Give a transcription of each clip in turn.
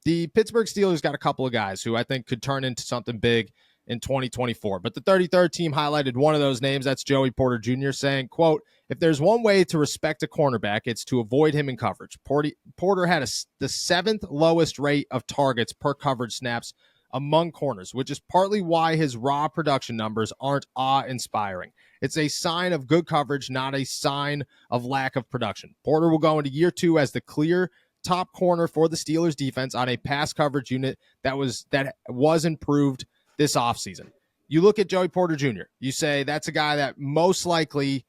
The Pittsburgh Steelers got a couple of guys who I think could turn into something big in 2024. But the 33rd team highlighted one of those names. That's Joey Porter Jr. saying, quote, if there's one way to respect a cornerback, it's to avoid him in coverage. Porter had the seventh lowest rate of targets per coverage snaps among corners, which is partly why his raw production numbers aren't awe-inspiring. It's a sign of good coverage, not a sign of lack of production. Porter will go into year 2 as the clear top corner for the Steelers defense on a pass coverage unit that was improved this offseason. You look at Joey Porter Jr., you say that's a guy that most likely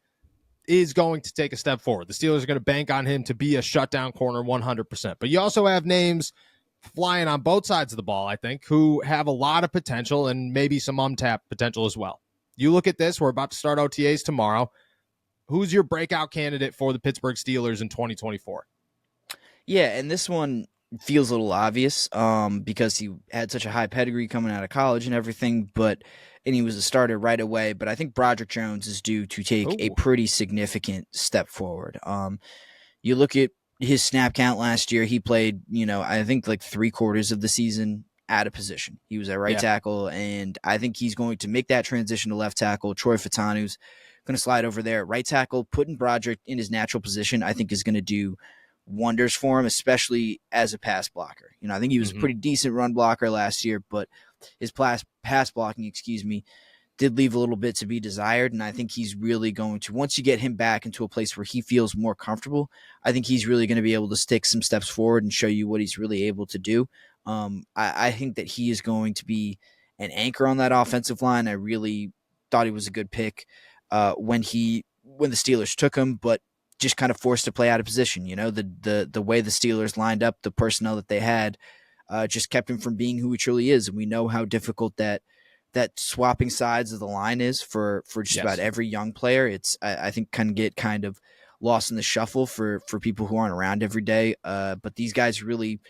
is going to take a step forward. The Steelers are going to bank on him to be a shutdown corner 100%. But you also have names flying on both sides of the ball, I think, who have a lot of potential and maybe some untapped potential as well. You look at this, we're about to start OTAs tomorrow. Who's your breakout candidate for the Pittsburgh Steelers in 2024? Yeah, and this one feels a little obvious because he had such a high pedigree coming out of college and everything, and he was a starter right away. But I think Broderick Jones is due to take a pretty significant step forward. You look at his snap count last year, he played, I think like 3/4 of the season out of position. He was at right tackle, and I think he's going to make that transition to left tackle. Troy Fatanu's going to slide over there at right tackle, putting Broderick in his natural position, I think is going to do wonders for him, especially as a pass blocker. I think he was a pretty decent run blocker last year, but his pass blocking, did leave a little bit to be desired. And I think he's really going to, once you get him back into a place where he feels more comfortable, I think he's really going to be able to stick some steps forward and show you what he's really able to do. I think that he is going to be an anchor on that offensive line. I really thought he was a good pick when the Steelers took him, but just kind of forced to play out of position. The way the Steelers lined up, the personnel that they had, just kept him from being who he truly is. And we know how difficult that swapping sides of the line is for just about every young player. I think can get kind of lost in the shuffle for people who aren't around every day. But these guys really,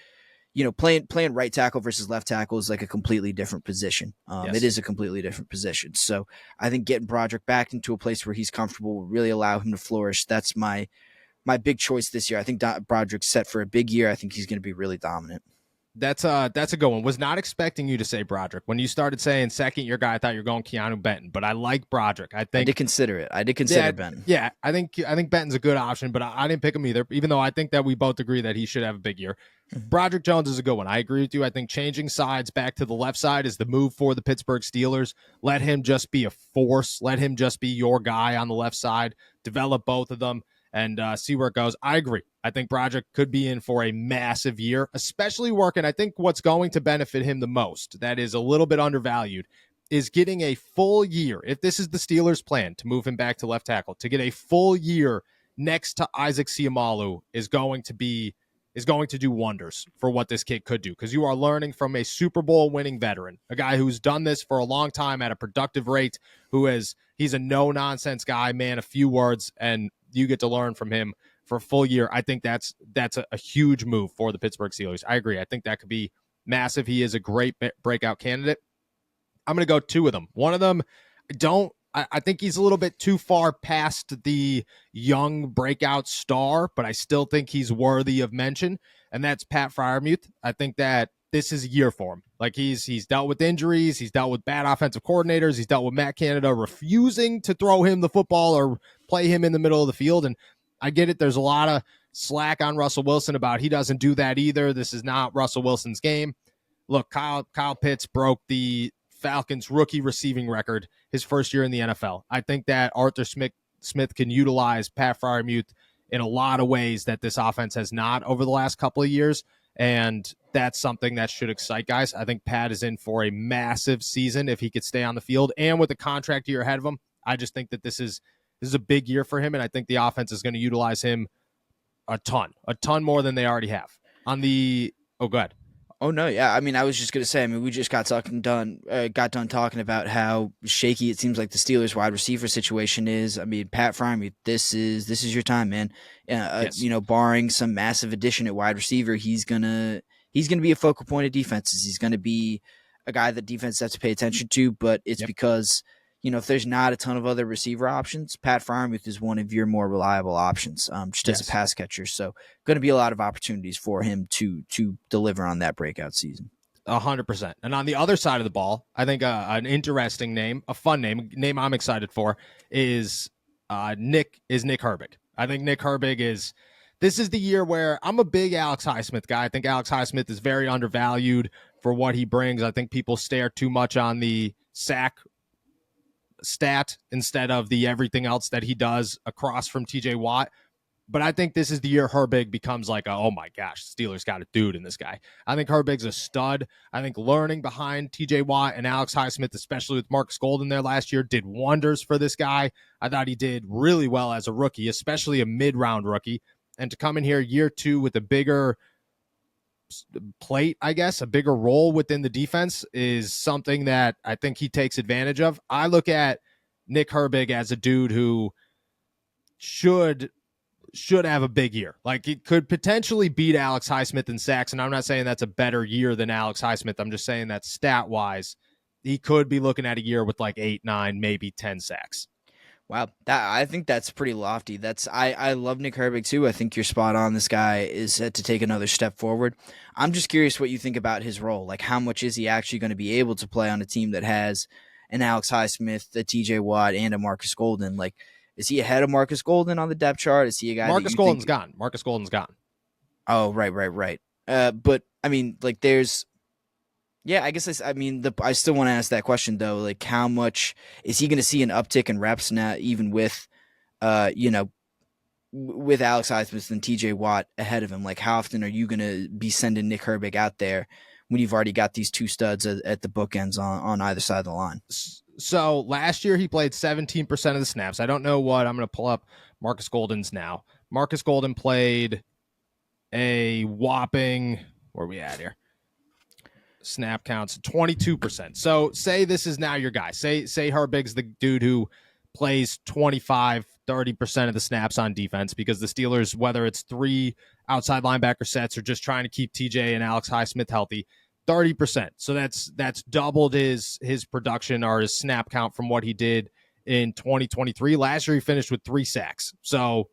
playing right tackle versus left tackle is like a completely different position. It is a completely different position. So I think getting Broderick back into a place where he's comfortable will really allow him to flourish. That's my big choice this year. I think Broderick's set for a big year. I think he's going to be really dominant. That's a good one. Was not expecting you to say Broderick. When you started saying second year guy, I thought you were going Keanu Benton, but I like Broderick. I did consider it. I did consider Benton. Yeah, I think Benton's a good option, but I didn't pick him either, even though I think that we both agree that he should have a big year. Broderick Jones is a good one. I agree with you. I think changing sides back to the left side is the move for the Pittsburgh Steelers. Let him just be a force. Let him just be your guy on the left side. Develop both of them and see where it goes. I agree. I think Broderick could be in for a massive year, especially working. I think what's going to benefit him the most, that is a little bit undervalued, is getting a full year. If this is the Steelers' plan to move him back to left tackle, to get a full year next to Isaac Seumalo is going to do wonders for what this kid could do, because you are learning from a Super Bowl winning veteran, a guy who's done this for a long time at a productive rate, he's a no-nonsense guy, man, a few words, and you get to learn from him for a full year. I think that's a huge move for the Pittsburgh Steelers. I agree. I think that could be massive. He is a great breakout candidate. I'm going to go two of them. One of them, I think he's a little bit too far past the young breakout star, but I still think he's worthy of mention, and that's Pat Freiermuth. I think that this is a year for him. Like he's dealt with injuries, he's dealt with bad offensive coordinators, he's dealt with Matt Canada refusing to throw him the football or play him in the middle of the field, and I get it. There's a lot of slack on Russell Wilson about he doesn't do that either. This is not Russell Wilson's game. Look, Kyle Pitts broke the Falcons rookie receiving record his first year in the NFL. I think that Arthur Smith can utilize Pat Freiermuth in a lot of ways that this offense has not over the last couple of years, and that's something that should excite guys. I think Pat is in for a massive season if he could stay on the field, and with the contract year ahead of him, I just think that this is a big year for him, and I think the offense is going to utilize him a ton more than they already have. Go ahead. Oh, no, yeah. I mean, I was just going to say, we just got done talking about how shaky it seems like the Steelers wide receiver situation is. I mean, Pat Freiermuth, this is your time, man. Yes. Barring some massive addition at wide receiver, he's going to be a focal point of defenses. He's going to be a guy that defense has to pay attention to, but it's because if there's not a ton of other receiver options, Pat Fryermuth is one of your more reliable options, just as a Yes. pass catcher. So, going to be a lot of opportunities for him to deliver on that breakout season. 100%. And on the other side of the ball, I think an interesting name, a fun name I'm excited for is Nick Herbig. I think Nick Herbig is. This is the year where I'm a big Alex Highsmith guy. I think Alex Highsmith is very undervalued for what he brings. I think people stare too much on the sack stat instead of the everything else that he does across from TJ Watt. But I think this is the year Herbig becomes like, oh my gosh, Steelers got a dude in this guy. I think Herbig's a stud. I think learning behind TJ Watt and Alex Highsmith, especially with Marcus Golden there last year, did wonders for this guy. I thought he did really well as a rookie, especially a mid-round rookie. And to come in here year two with a bigger plate, I guess, a bigger role within the defense is something that I think he takes advantage of. I look at Nick Herbig as a dude who should have a big year. Like, it could potentially beat Alex Highsmith in sacks. And I'm not saying that's a better year than Alex Highsmith. I'm just saying that stat wise, he could be looking at a year with like 8, 9, maybe 10 sacks. Wow, I think that's pretty lofty. I love Nick Herbig too. I think you're spot on. This guy is set to take another step forward. I'm just curious what you think about his role. Like, how much is he actually going to be able to play on a team that has an Alex Highsmith, a TJ Watt, and a Marcus Golden? Like, is he ahead of Marcus Golden on the depth chart? Is he a guy that Marcus you Golden's think? gone. Marcus Golden's gone. Oh, right. But I mean, like, there's yeah, I guess I mean, I still want to ask that question though. Like, how much is he going to see an uptick in reps now, even with, you know, with Alex Highsmith and TJ Watt ahead of him? Like, how often are you going to be sending Nick Herbig out there when you've already got these two studs at the bookends on either side of the line? So last year he played 17% of the snaps. I don't know what. I'm going to pull up Marcus Golden's now. Marcus Golden played a whopping, where are we at here? Snap counts 22%. So say this is now your guy. Say Herbig's the dude who plays 25-30% of the snaps on defense, because the Steelers, whether it's 3 outside linebacker sets or just trying to keep TJ and Alex Highsmith healthy, 30%. So that's doubled his production or his snap count from what he did in 2023. Last year he finished with 3 sacks. So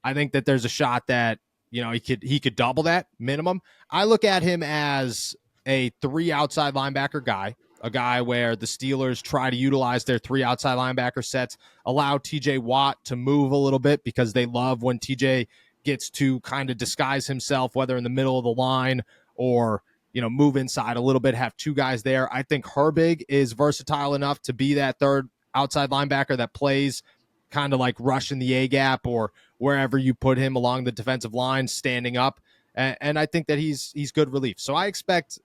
I think that there's a shot that, he could double that minimum. I look at him as a 3 outside linebacker guy, a guy where the Steelers try to utilize their 3 outside linebacker sets, allow TJ Watt to move a little bit because they love when TJ gets to kind of disguise himself, whether in the middle of the line or, move inside a little bit, have 2 guys there. I think Herbig is versatile enough to be that 3rd outside linebacker that plays kind of like rushing the A gap or wherever you put him along the defensive line, standing up. And I think that he's good relief. So I expect,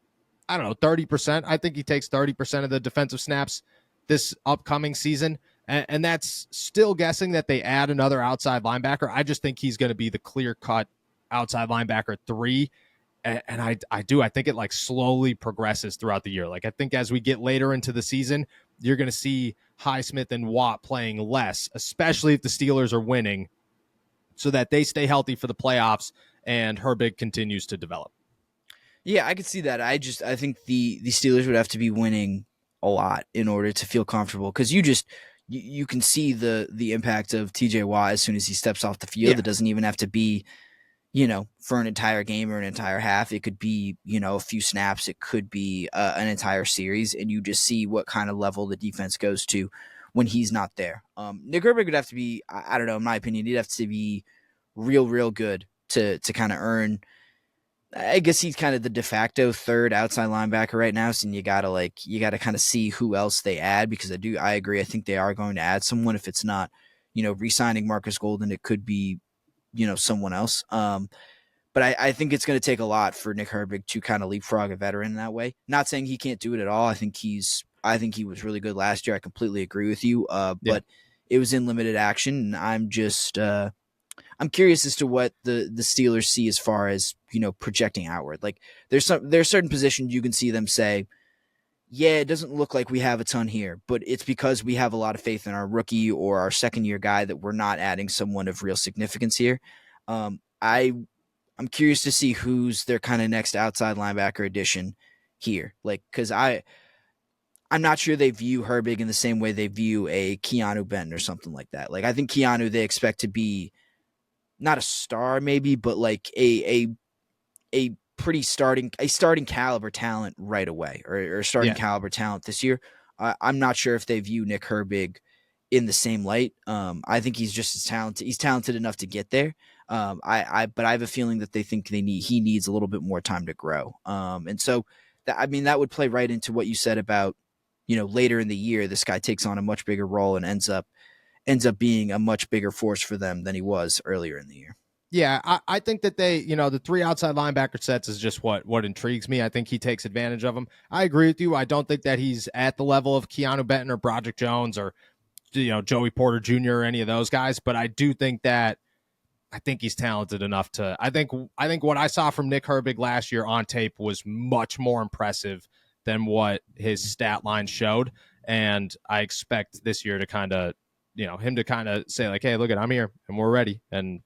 I don't know, 30%. I think he takes 30% of the defensive snaps this upcoming season. And that's still guessing that they add another outside linebacker. I just think he's going to be the clear-cut outside linebacker 3. And I think it like slowly progresses throughout the year. Like, I think as we get later into the season, you're going to see Highsmith and Watt playing less, especially if the Steelers are winning, so that they stay healthy for the playoffs and Herbig continues to develop. Yeah, I could see that. I think the Steelers would have to be winning a lot in order to feel comfortable, because you can see the impact of TJ Watt as soon as he steps off the field. Yeah. It doesn't even have to be, for an entire game or an entire half. It could be, a few snaps. It could be an entire series, and you just see what kind of level the defense goes to when he's not there. Nick Herbig would have to be, I don't know, in my opinion, he'd have to be real good to kind of earn. I guess he's kind of the de facto 3rd outside linebacker right now. So you gotta kind of see who else they add, because I agree. I think they are going to add someone. If it's not, re-signing Marcus Golden, it could be, someone else. But I think it's going to take a lot for Nick Herbig to kind of leapfrog a veteran in that way. Not saying he can't do it at all. I think he was really good last year. I completely agree with you. But it was in limited action, and I'm curious as to what the Steelers see as far as, projecting outward. Like, there's certain positions you can see them say, yeah, it doesn't look like we have a ton here, but it's because we have a lot of faith in our rookie or our 2nd-year guy that we're not adding someone of real significance here. I'm curious to see who's their kind of next outside linebacker addition here. Like, because I'm not sure they view Herbig in the same way they view a Keanu Benton or something like that. Like I think Keanu they expect to be not a star maybe, but like a pretty starting caliber talent right away, or starting Yeah. caliber talent this year. I'm not sure if they view Nick Herbig in the same light. I think he's just as talented. He's talented enough to get there. But I have a feeling that they think he needs a little bit more time to grow. And so that would play right into what you said about, later in the year, this guy takes on a much bigger role and ends up being a much bigger force for them than he was earlier in the year. Yeah, I think that they, the three outside linebacker sets is just what intrigues me. I think he takes advantage of them. I agree with you. I don't think that he's at the level of Keanu Benton or Broderick Jones or Joey Porter Jr. or any of those guys, but I do think that I think he's talented enough to. I think what I saw from Nick Herbig last year on tape was much more impressive than what his stat line showed, and I expect this year to kind of, him to kind of say like, "Hey, look I'm here and we're ready," and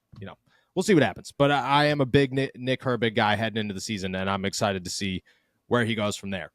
we'll see what happens. But I am a big Nick Herbig guy heading into the season, and I'm excited to see where he goes from there.